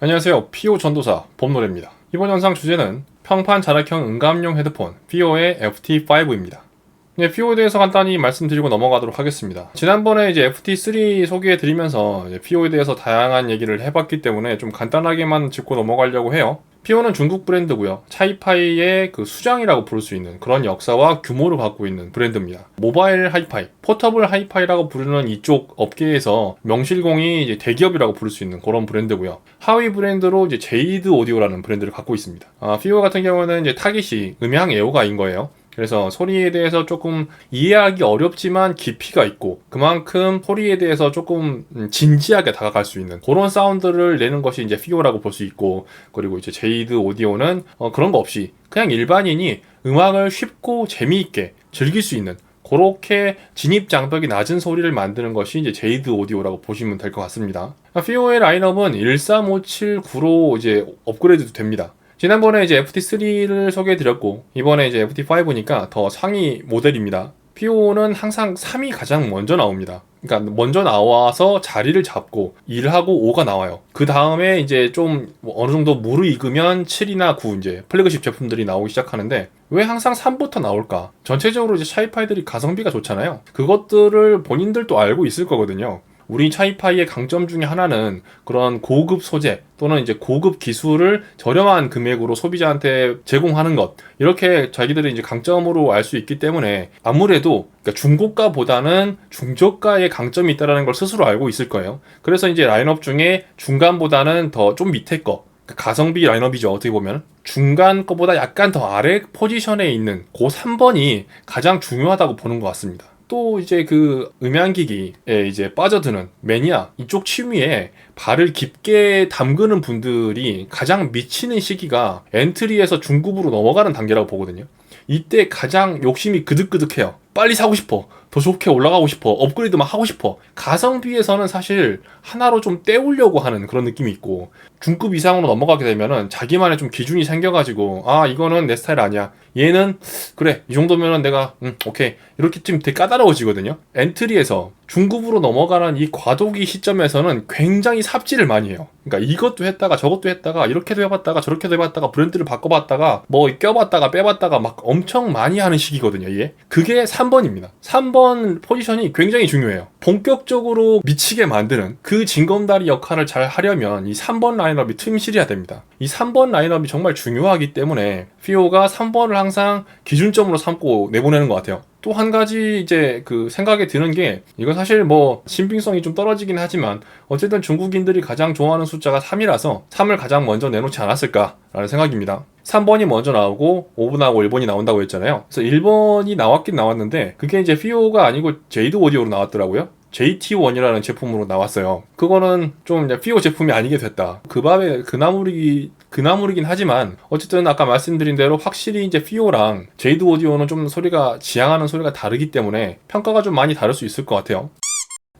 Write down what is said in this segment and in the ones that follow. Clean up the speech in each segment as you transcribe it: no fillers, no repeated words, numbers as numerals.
안녕하세요. 피오 전도사 봄노래입니다. 이번 영상 주제는 평판 자력형 응감용 헤드폰 피오의 FT5입니다. 피오에 대해서 간단히 말씀드리고 넘어가도록 하겠습니다. 지난번에 이제 FT3 소개해드리면서 피오에 대해서 다양한 얘기를 해봤기 때문에 좀 간단하게만 짚고 넘어가려고 해요. 피오는 중국 브랜드고요. 차이파이의 그 수장이라고 부를 수 있는 그런 역사와 규모를 갖고 있는 브랜드입니다. 모바일 하이파이, 포터블 하이파이라고 부르는 이쪽 업계에서 명실공히 이제 대기업이라고 부를 수 있는 그런 브랜드고요. 하위 브랜드로 이제 제이드 오디오라는 브랜드를 갖고 있습니다. 피오 같은 경우는 이제 타깃이 음향 애호가인 거예요. 그래서 소리에 대해서 조금 이해하기 어렵지만 깊이가 있고 그만큼 소리에 대해서 조금 진지하게 다가갈 수 있는 그런 사운드를 내는 것이 이제 피오라고 볼 수 있고, 그리고 이제 제이드 오디오는 그런 거 없이 그냥 일반인이 음악을 쉽고 재미있게 즐길 수 있는 그렇게 진입 장벽이 낮은 소리를 만드는 것이 이제 제이드 오디오라고 보시면 될 것 같습니다. 피오의 라인업은 13579로 이제 업그레이드도 됩니다. 지난번에 이제 FT3를 소개해드렸고 이번에 이제 FT5니까 더 상위 모델입니다. 피오는 항상 3이 가장 먼저 나옵니다. 그러니까 먼저 나와서 자리를 잡고 1하고 5가 나와요. 그 다음에 이제 좀 어느 정도 무르익으면 7이나 9 이제 플래그십 제품들이 나오기 시작하는데, 왜 항상 3부터 나올까? 전체적으로 이제 차이파이들이 가성비가 좋잖아요. 그것들을 본인들도 알고 있을 거거든요. 우리 차이파이의 강점 중에 하나는 그런 고급 소재 또는 이제 고급 기술을 저렴한 금액으로 소비자한테 제공하는 것, 이렇게 자기들이 이제 강점으로 알 수 있기 때문에 아무래도 그러니까 중고가보다는 중저가의 강점이 있다는 걸 스스로 알고 있을 거예요. 그래서 이제 라인업 중에 중간보다는 더 좀 밑에 거, 가성비 라인업이죠. 어떻게 보면 중간 거보다 약간 더 아래 포지션에 있는 그 3번이 가장 중요하다고 보는 것 같습니다. 또 이제 그 음향기기에 이제 빠져드는 매니아, 이쪽 취미에 발을 깊게 담그는 분들이 가장 미치는 시기가 엔트리에서 중급으로 넘어가는 단계라고 보거든요. 이때 가장 욕심이 그득그득해요. 빨리 사고 싶어, 더 좋게 올라가고 싶어, 업그레이드만 하고 싶어. 가성비에서는 사실 하나로 좀 때우려고 하는 그런 느낌이 있고, 중급 이상으로 넘어가게 되면은 자기만의 좀 기준이 생겨가지고, 아 이거는 내 스타일 아니야, 얘는 그래 이 정도면은 내가 오케이, 이렇게 좀 되게 까다로워지거든요. 엔트리에서 중급으로 넘어가는 이 과도기 시점에서는 굉장히 삽질을 많이 해요. 그러니까 이것도 했다가 저것도 했다가 이렇게도 해봤다가 저렇게도 해봤다가 브랜드를 바꿔봤다가 뭐 껴봤다가 빼봤다가 막 엄청 많이 하는 시기거든요. 이게 그게 3번입니다. 3번 포지션이 굉장히 중요해요. 본격적으로 미치게 만드는 그 징검다리 역할을 잘 하려면 이 3번 라인업이 틈실이야 됩니다. 이 3번 라인업이 정말 중요하기 때문에 피오가 3번을 항상 기준점으로 삼고 내보내는 것 같아요. 또 한 가지 이제 그 생각이 드는 게, 이건 사실 뭐 신빙성이 좀 떨어지긴 하지만 어쨌든 중국인들이 가장 좋아하는 숫자가 3이라서 3을 가장 먼저 내놓지 않았을까라는 생각입니다. 3번이 먼저 나오고 5번하고 1번이 나온다고 했잖아요. 그래서 1번이 나왔긴 나왔는데 그게 이제 피오가 아니고 제이드 오디오로 나왔더라고요. JT1이라는 제품으로 나왔어요. 그거는 좀 이제 피오 제품이 아니게 됐다. 그 밥에 그나물이긴 하지만 어쨌든 아까 말씀드린 대로 확실히 이제 피오랑 제이드 오디오는 좀 소리가 지향하는 소리가 다르기 때문에 평가가 좀 많이 다를 수 있을 것 같아요.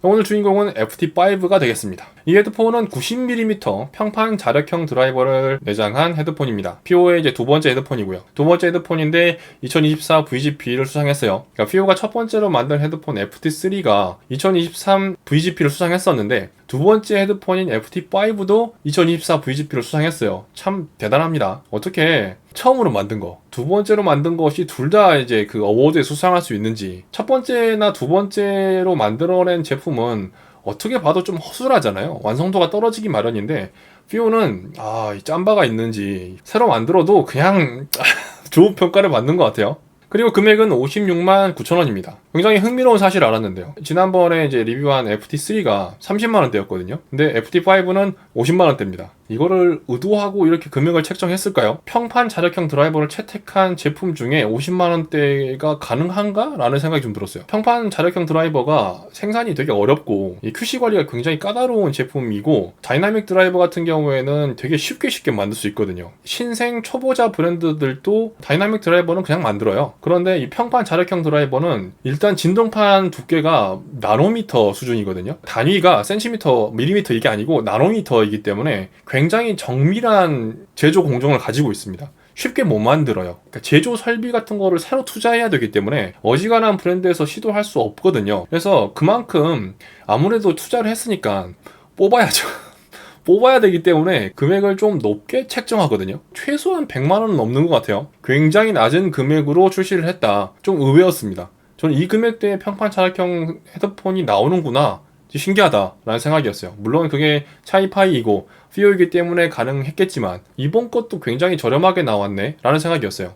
오늘 주인공은 FT5가 되겠습니다. 이 헤드폰은 90mm 평판 자력형 드라이버를 내장한 헤드폰입니다. 피오의 이제 두 번째 헤드폰이고요. 두 번째 헤드폰인데 2024 VGP를 수상했어요. 그러니까 피오가 첫 번째로 만든 헤드폰 FT3가 2023 VGP를 수상했었는데 두 번째 헤드폰인 FT5도 2024 VGP를 수상했어요. 참 대단합니다. 어떻게 처음으로 만든 거, 두 번째로 만든 것이 둘 다 이제 그 어워드에 수상할 수 있는지. 첫 번째나 두 번째로 만들어낸 제품은 어떻게 봐도 좀 허술하잖아요. 완성도가 떨어지기 마련인데 피오는 이 짬바가 있는지 새로 만들어도 그냥 좋은 평가를 받는 것 같아요. 그리고 금액은 56만 9천원입니다. 굉장히 흥미로운 사실 알았는데요. 지난번에 이제 리뷰한 FT3가 30만원대였거든요. 근데 FT5는 50만원대입니다. 이거를 의도하고 이렇게 금액을 책정했을까요? 평판 자력형 드라이버를 채택한 제품 중에 50만원대가 가능한가? 라는 생각이 좀 들었어요. 평판 자력형 드라이버가 생산이 되게 어렵고 이 QC 관리가 굉장히 까다로운 제품이고, 다이나믹 드라이버 같은 경우에는 되게 쉽게 만들 수 있거든요. 신생 초보자 브랜드들도 다이나믹 드라이버는 그냥 만들어요. 그런데 이 평판 자력형 드라이버는 일단 진동판 두께가 나노미터 수준이거든요. 단위가 센티미터, 밀리미터 이게 아니고 나노미터이기 때문에 굉장히 정밀한 제조 공정을 가지고 있습니다. 쉽게 못 만들어요. 그러니까 제조 설비 같은 거를 새로 투자해야 되기 때문에 어지간한 브랜드에서 시도할 수 없거든요. 그래서 그만큼 아무래도 투자를 했으니까 뽑아야죠. 뽑아야 되기 때문에 금액을 좀 높게 책정하거든요. 최소한 100만 원은 넘는 것 같아요. 굉장히 낮은 금액으로 출시를 했다. 좀 의외였습니다. 저는 이 금액대에 평판 자력형 헤드폰이 나오는구나. 신기하다라는 생각이었어요. 물론 그게 차이파이이고 피오이기 때문에 가능했겠지만 이번 것도 굉장히 저렴하게 나왔네 라는 생각이었어요.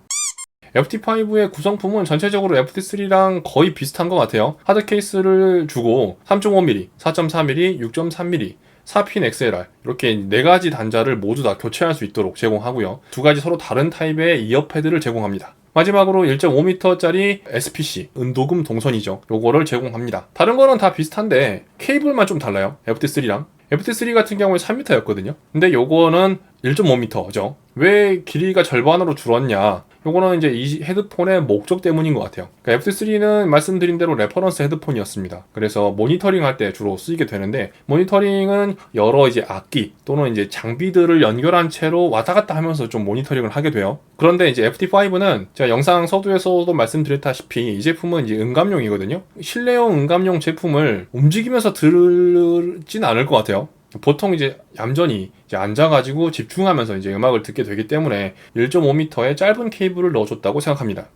FT5의 구성품은 전체적으로 FT3랑 거의 비슷한 것 같아요. 하드 케이스를 주고 3.5mm, 4.4mm, 6.3mm, 4핀 XLR 이렇게 4가지 단자를 모두 다 교체할 수 있도록 제공하고요. 2가지 서로 다른 타입의 이어 패드를 제공합니다. 마지막으로 1.5m짜리 SPC, 은도금 동선이죠. 요거를 제공합니다. 다른 거는 다 비슷한데 케이블만 좀 달라요. FT3랑. FT3 같은 경우에 3m였거든요. 근데 요거는 1.5m죠. 왜 길이가 절반으로 줄었냐? 요거는 이제 이 헤드폰의 목적 때문인 것 같아요. 그러니까 FT3는 말씀드린 대로 레퍼런스 헤드폰이었습니다. 그래서 모니터링 할 때 주로 쓰이게 되는데, 모니터링은 여러 이제 악기 또는 이제 장비들을 연결한 채로 왔다 갔다 하면서 좀 모니터링을 하게 돼요. 그런데 이제 FT5는 제가 영상 서두에서도 말씀드렸다시피 이 제품은 이제 음감용이거든요. 실내용 음감용 제품을 움직이면서 들진 않을 것 같아요. 보통 이제 얌전히 이제 앉아가지고 집중하면서 이제 음악을 듣게 되기 때문에 1.5m의 짧은 케이블을 넣어줬다고 생각합니다.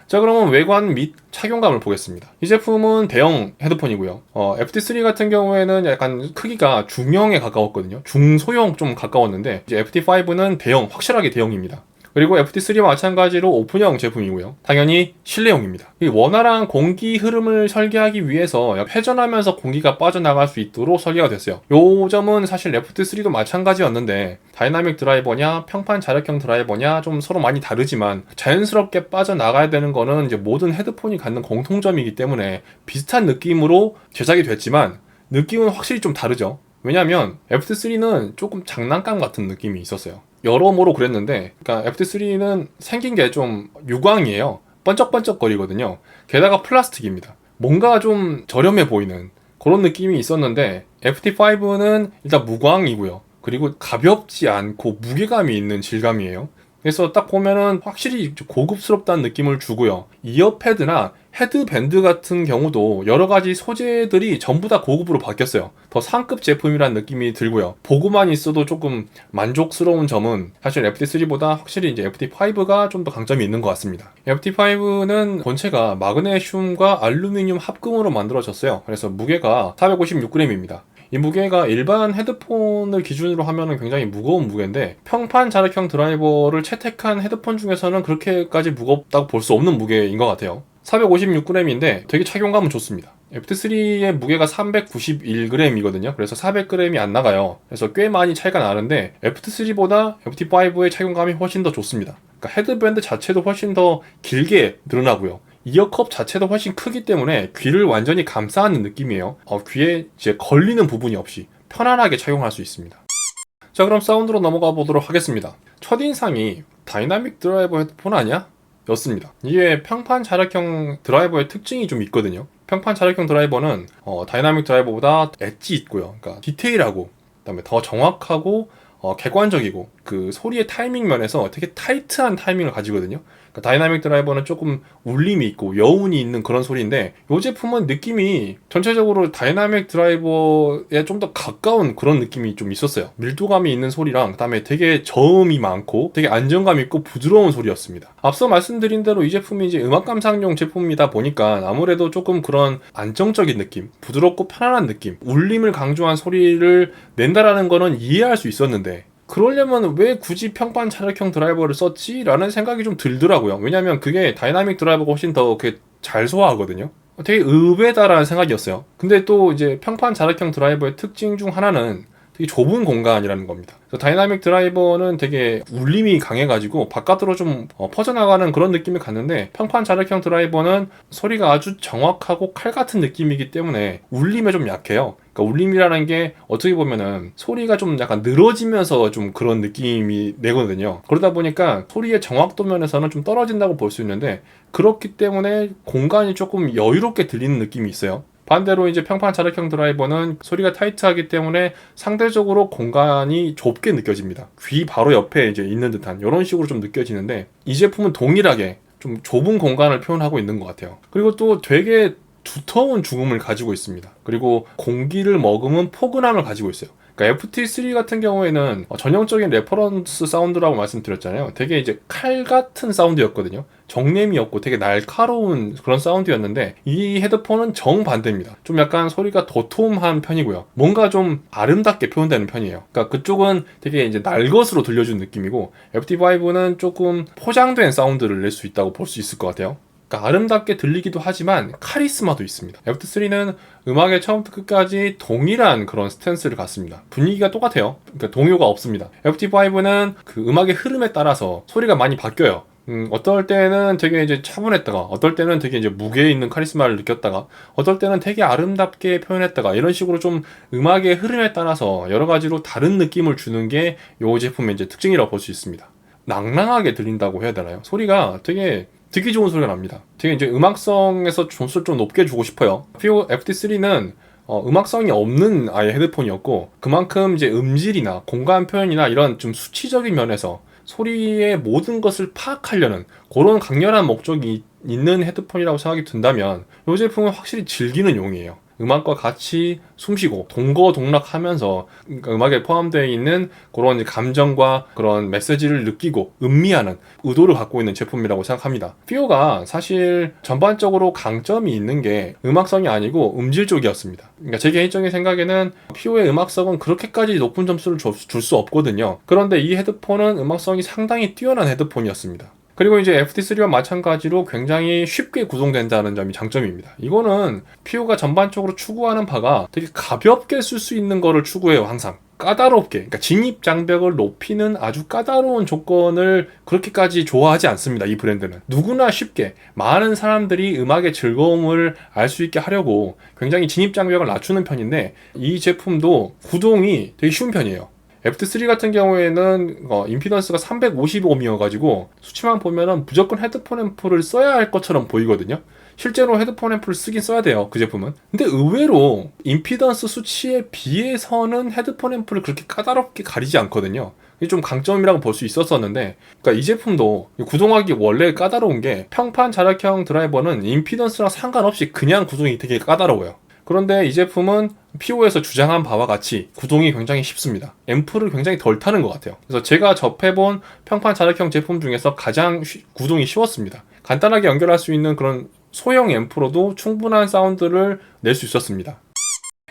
자, 그러면 외관 및 착용감을 보겠습니다. 이 제품은 대형 헤드폰이고요. FT3 같은 경우에는 약간 크기가 중형에 가까웠거든요. 중소형 좀 가까웠는데 이제 FT5는 대형, 확실하게 대형입니다. 그리고 FT3와 마찬가지로 오픈형 제품이고요. 당연히 실내용입니다. 이 원활한 공기 흐름을 설계하기 위해서 회전하면서 공기가 빠져나갈 수 있도록 설계가 됐어요. 요 점은 사실 FT3도 마찬가지였는데 다이나믹 드라이버냐 평판 자력형 드라이버냐 좀 서로 많이 다르지만 자연스럽게 빠져나가야 되는 거는 이제 모든 헤드폰이 갖는 공통점이기 때문에 비슷한 느낌으로 제작이 됐지만 느낌은 확실히 좀 다르죠. 왜냐면 FT3는 조금 장난감 같은 느낌이 있었어요. 여러모로 그랬는데, 그러니까 FT3는 생긴 게 좀 유광이에요. 번쩍번쩍거리거든요. 게다가 플라스틱입니다. 뭔가 좀 저렴해 보이는 그런 느낌이 있었는데, FT5는 일단 무광이고요. 그리고 가볍지 않고 무게감이 있는 질감이에요. 그래서 딱 보면은 확실히 고급스럽다는 느낌을 주고요. 이어패드나 헤드밴드 같은 경우도 여러 가지 소재들이 전부 다 고급으로 바뀌었어요. 더 상급 제품이라는 느낌이 들고요. 보고만 있어도 조금 만족스러운 점은 사실 FT3보다 확실히 이제 FT5가 좀 더 강점이 있는 것 같습니다. FT5는 본체가 마그네슘과 알루미늄 합금으로 만들어졌어요. 그래서 무게가 456g입니다. 이 무게가 일반 헤드폰을 기준으로 하면 굉장히 무거운 무게인데 평판 자력형 드라이버를 채택한 헤드폰 중에서는 그렇게까지 무겁다고 볼 수 없는 무게인 것 같아요. 456g인데 되게 착용감은 좋습니다. FT3의 무게가 391g이거든요. 그래서 400g이 안 나가요. 그래서 꽤 많이 차이가 나는데 FT3보다 FT5의 착용감이 훨씬 더 좋습니다. 그러니까 헤드밴드 자체도 훨씬 더 길게 늘어나고요. 이어컵 자체도 훨씬 크기 때문에 귀를 완전히 감싸는 느낌이에요. 귀에 이제 걸리는 부분이 없이 편안하게 착용할 수 있습니다. 자, 그럼 사운드로 넘어가 보도록 하겠습니다. 첫인상이 다이나믹 드라이버 헤드폰 아니야? 였습니다. 이게 평판 자력형 드라이버의 특징이 좀 있거든요. 평판 자력형 드라이버는 다이나믹 드라이버보다 엣지 있고요. 그러니까 디테일하고 그다음에 더 정확하고 객관적이고 그 소리의 타이밍 면에서 되게 타이트한 타이밍을 가지거든요. 그러니까 다이나믹 드라이버는 조금 울림이 있고 여운이 있는 그런 소리인데 이 제품은 느낌이 전체적으로 다이나믹 드라이버에 좀 더 가까운 그런 느낌이 좀 있었어요. 밀도감이 있는 소리랑 그다음에 되게 저음이 많고 되게 안정감 있고 부드러운 소리였습니다. 앞서 말씀드린 대로 이 제품이 이제 음악 감상용 제품이다 보니까 아무래도 조금 그런 안정적인 느낌, 부드럽고 편안한 느낌, 울림을 강조한 소리를 낸다라는 거는 이해할 수 있었는데 그러려면 왜 굳이 평판 자력형 드라이버를 썼지? 라는 생각이 좀 들더라고요. 왜냐면 그게 다이나믹 드라이버가 훨씬 더 잘 소화하거든요. 되게 의외다라는 생각이었어요. 근데 또 이제 평판 자력형 드라이버의 특징 중 하나는 되게 좁은 공간이라는 겁니다. 다이나믹 드라이버는 되게 울림이 강해가지고 바깥으로 좀 퍼져나가는 그런 느낌이 갔는데 평판 자력형 드라이버는 소리가 아주 정확하고 칼 같은 느낌이기 때문에 울림에 좀 약해요. 그러니까 울림이라는 게 어떻게 보면은 소리가 좀 약간 늘어지면서 좀 그런 느낌이 내거든요. 그러다 보니까 소리의 정확도 면에서는 좀 떨어진다고 볼 수 있는데 그렇기 때문에 공간이 조금 여유롭게 들리는 느낌이 있어요. 반대로 이제 평판 자력형 드라이버는 소리가 타이트하기 때문에 상대적으로 공간이 좁게 느껴집니다. 귀 바로 옆에 이제 있는 듯한 이런 식으로 좀 느껴지는데 이 제품은 동일하게 좀 좁은 공간을 표현하고 있는 것 같아요. 그리고 또 되게 두터운 중음을 가지고 있습니다. 그리고 공기를 머금은 포근함을 가지고 있어요. 그러니까 FT3 같은 경우에는 전형적인 레퍼런스 사운드라고 말씀드렸잖아요. 되게 이제 칼 같은 사운드였거든요. 정냄이 없고 되게 날카로운 그런 사운드였는데 이 헤드폰은 정반대입니다. 좀 약간 소리가 도톰한 편이고요. 뭔가 좀 아름답게 표현되는 편이에요. 그러니까 그쪽은 되게 이제 날것으로 들려주는 느낌이고 FT5는 조금 포장된 사운드를 낼 수 있다고 볼 수 있을 것 같아요. 그러니까 아름답게 들리기도 하지만 카리스마도 있습니다. FT3는 음악의 처음부터 끝까지 동일한 그런 스탠스를 갖습니다. 분위기가 똑같아요. 그러니까 동요가 없습니다. FT5는 그 음악의 흐름에 따라서 소리가 많이 바뀌어요. 어떨 때는 되게 이제 차분했다가, 어떨 때는 되게 이제 무게 있는 카리스마를 느꼈다가, 어떨 때는 되게 아름답게 표현했다가, 이런 식으로 좀 음악의 흐름에 따라서 여러 가지로 다른 느낌을 주는 게 이 제품의 이제 특징이라고 볼 수 있습니다. 낭낭하게 들린다고 해야 되나요? 소리가 되게 듣기 좋은 소리가 납니다. 되게 이제 음악성에서 점수를 좀 높게 주고 싶어요. FIO FT3는 음악성이 없는 아예 헤드폰이었고, 그만큼 이제 음질이나 공간 표현이나 이런 좀 수치적인 면에서 소리의 모든 것을 파악하려는 그런 강렬한 목적이 있는 헤드폰이라고 생각이 든다면 이 제품은 확실히 즐기는 용이에요. 음악과 같이 숨쉬고 동거동락하면서 음악에 포함되어 있는 그런 감정과 그런 메시지를 느끼고 음미하는 의도를 갖고 있는 제품이라고 생각합니다. 피오가 사실 전반적으로 강점이 있는 게 음악성이 아니고 음질 쪽이었습니다. 그러니까 제 개인적인 생각에는 피오의 음악성은 그렇게까지 높은 점수를 줄 수 없거든요. 그런데 이 헤드폰은 음악성이 상당히 뛰어난 헤드폰이었습니다. 그리고 이제 FT3와 마찬가지로 굉장히 쉽게 구동된다는 점이 장점입니다. 이거는 피오가 전반적으로 추구하는 바가 되게 가볍게 쓸 수 있는 거를 추구해요, 항상. 까다롭게, 그러니까 진입 장벽을 높이는 아주 까다로운 조건을 그렇게까지 좋아하지 않습니다, 이 브랜드는. 누구나 쉽게, 많은 사람들이 음악의 즐거움을 알 수 있게 하려고 굉장히 진입 장벽을 낮추는 편인데, 이 제품도 구동이 되게 쉬운 편이에요. FT3 같은 경우에는 임피던스가 350ohm이어가지고 수치만 보면은 무조건 헤드폰 앰프를 써야 할 것처럼 보이거든요. 실제로 헤드폰 앰프를 쓰긴 써야 돼요, 그 제품은. 근데 의외로 임피던스 수치에 비해서는 헤드폰 앰프를 그렇게 까다롭게 가리지 않거든요. 이게 좀 강점이라고 볼 수 있었었는데, 그러니까 이 제품도 구동하기 원래 까다로운 게 평판 자력형 드라이버는 임피던스랑 상관없이 그냥 구동이 되게 까다로워요. 그런데 이 제품은 피오에서 주장한 바와 같이 구동이 굉장히 쉽습니다. 앰프를 굉장히 덜 타는 것 같아요. 그래서 제가 접해본 평판 자력형 제품 중에서 가장 구동이 쉬웠습니다. 간단하게 연결할 수 있는 그런 소형 앰프로도 충분한 사운드를 낼 수 있었습니다.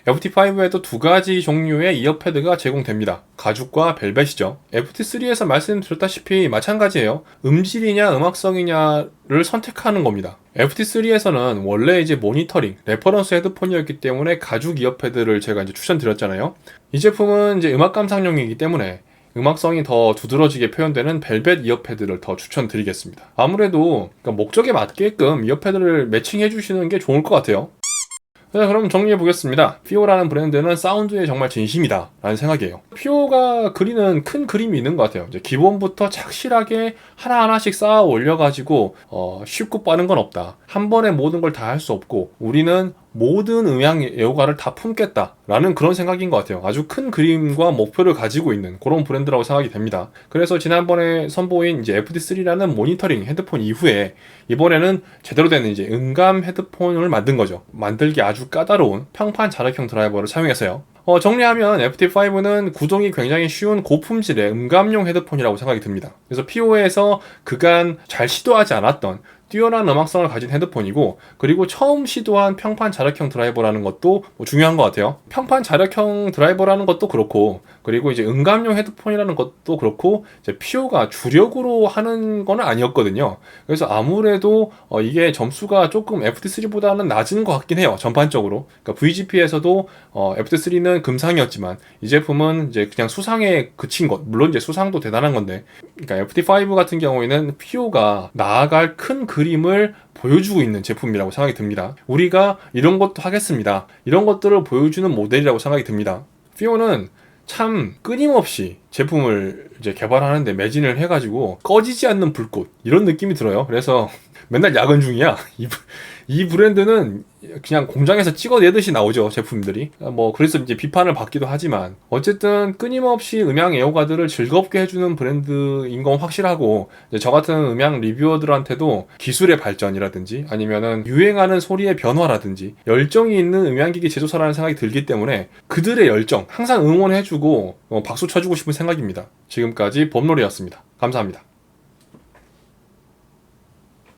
FT5에도 두 가지 종류의 이어패드가 제공됩니다. 가죽과 벨벳이죠. FT3에서 말씀드렸다시피 마찬가지예요. 음질이냐 음악성이냐를 선택하는 겁니다. FT3에서는 원래 이제 모니터링, 레퍼런스 헤드폰이었기 때문에 가죽 이어패드를 제가 이제 추천드렸잖아요. 이 제품은 이제 음악 감상용이기 때문에 음악성이 더 두드러지게 표현되는 벨벳 이어패드를 더 추천드리겠습니다. 아무래도 목적에 맞게끔 이어패드를 매칭해 주시는 게 좋을 것 같아요. 자, 그럼 정리해 보겠습니다. 피오라는 브랜드는 사운드에 정말 진심이다 라는 생각이에요. 피오가 그리는 큰 그림이 있는 것 같아요. 이제 기본부터 착실하게 하나하나씩 쌓아 올려가지고 쉽고 빠른 건 없다. 한 번에 모든 걸 다 할 수 없고 우리는 모든 음향 애호가를 다 품겠다 라는 그런 생각인 것 같아요. 아주 큰 그림과 목표를 가지고 있는 그런 브랜드라고 생각이 됩니다. 그래서 지난번에 선보인 이제 FT3라는 모니터링 헤드폰 이후에 이번에는 제대로 된 이제 음감 헤드폰을 만든 거죠. 만들기 아주 까다로운 평판 자력형 드라이버를 사용해서요. 정리하면 FT5는 구동이 굉장히 쉬운 고품질의 음감용 헤드폰이라고 생각이 듭니다. 그래서 PO에서 그간 잘 시도하지 않았던 뛰어난 음악성을 가진 헤드폰이고, 그리고 처음 시도한 평판 자력형 드라이버라는 것도 중요한 것 같아요. 평판 자력형 드라이버라는 것도 그렇고, 그리고 이제 음감용 헤드폰이라는 것도 그렇고, 이제 PO가 주력으로 하는 건 아니었거든요. 그래서 아무래도 이게 점수가 조금 FT3보다는 낮은 것 같긴 해요, 전반적으로. 그러니까 VGP에서도 FT3는 금상이었지만 이 제품은 이제 그냥 수상에 그친 것, 물론 이제 수상도 대단한 건데, 그러니까 FT5 같은 경우에는 PO가 나아갈 큰 그림을 보여주고 있는 제품이라고 생각이 듭니다. 우리가 이런 것도 하겠습니다. 이런 것들을 보여주는 모델이라고 생각이 듭니다. 피오는 참 끊임없이 제품을 이제 개발하는데 매진을 해가지고 꺼지지 않는 불꽃 이런 느낌이 들어요. 그래서 맨날 야근 중이야. 이 브랜드는 그냥 공장에서 찍어내듯이 나오죠, 제품들이. 뭐 그래서 이제 비판을 받기도 하지만 어쨌든 끊임없이 음향 애호가들을 즐겁게 해주는 브랜드인 건 확실하고, 이제 저 같은 음향 리뷰어들한테도 기술의 발전이라든지 아니면은 유행하는 소리의 변화라든지 열정이 있는 음향기기 제조사라는 생각이 들기 때문에 그들의 열정 항상 응원해주고 박수 쳐주고 싶은 생각입니다. 지금까지 봄놀이였습니다. 감사합니다.